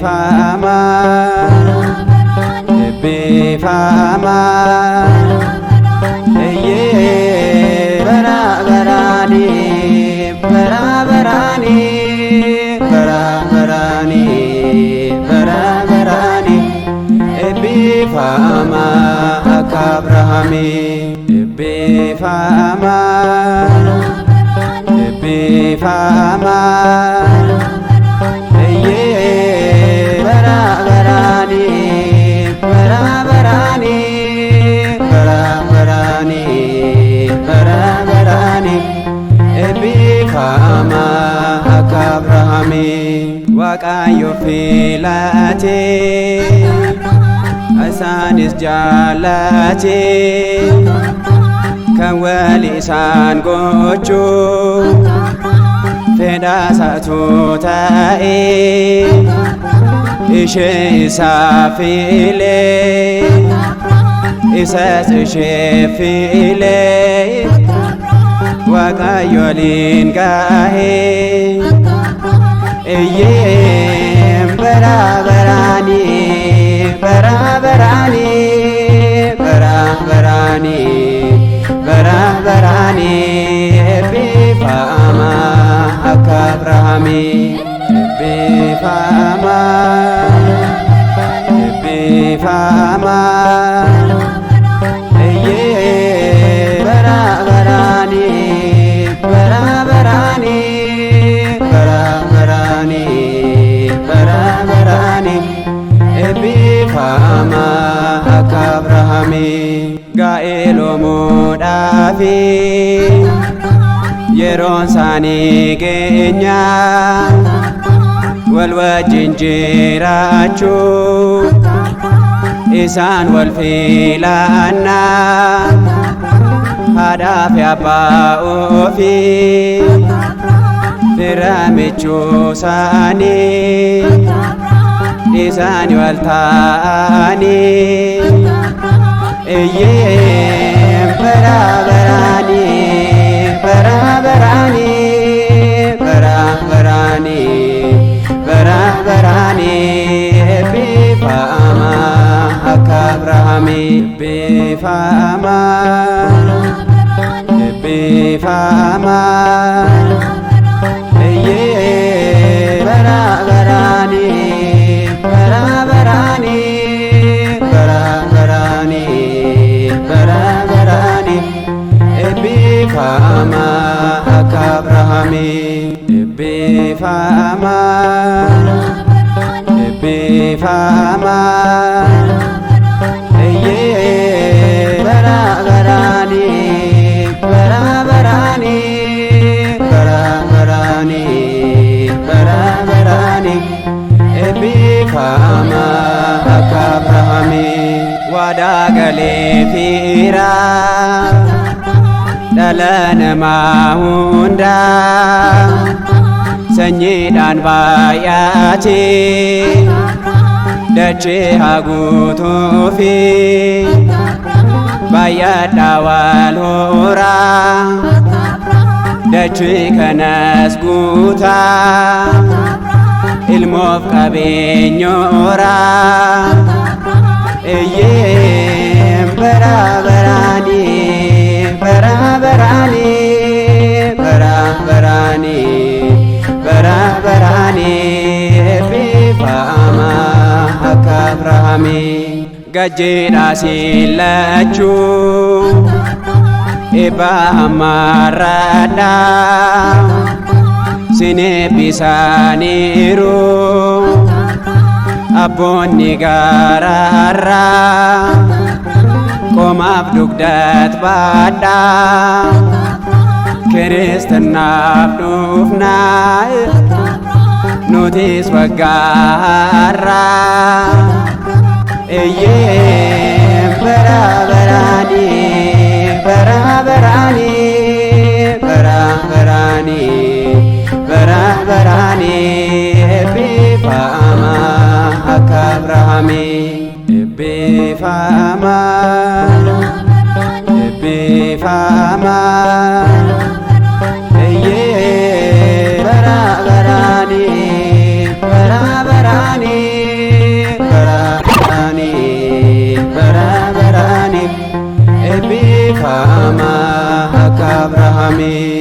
Fama, fama, ye bara barani, bara barani, bara barani, bara barani, fama akabrahami, fama, fama. Fama akabrahami Waaqayyo filate isaanis jaalate kan wal isaan gochuu fedha isaatu ta'e ishee isaa filee isas ishee filee Waaqayyo waliin gahe bara barani bara barani bara barani bara barani fama akabrahami fama fama Fama akabrahami gaelo mudafi yeron sani genya wal wajin jirachu isan wal filana hadaf ya ofi firamichu sani Isani wal taani bara barani bara barani bara barani bara barani fama akabrahami fama fama bara barani bara barani bara barani bara barani fama akabrahami fama fama bara barani bara barani bara barani bara barani fama akabrahami wada gale fira dalana mahunda sanyidan bayati dace hagutu fi bayada walhora dace kanas guta ilmof kabenyora bara barani bara barani bara barani bara barani fama akabrahami gajera silachu eba amarada sine bisaniru Abbonni gararra komaaf dugdat baadha kiriስትanaaf dhufna nutis waggaarra eyyee bara baraani bara baraani bara baraani bara baraani eebbifama akka Abrahaami eebbifama eebbifama eyyee bara baraani bara baraani bara baraani bara baraani eebbifama akka Abrahaami.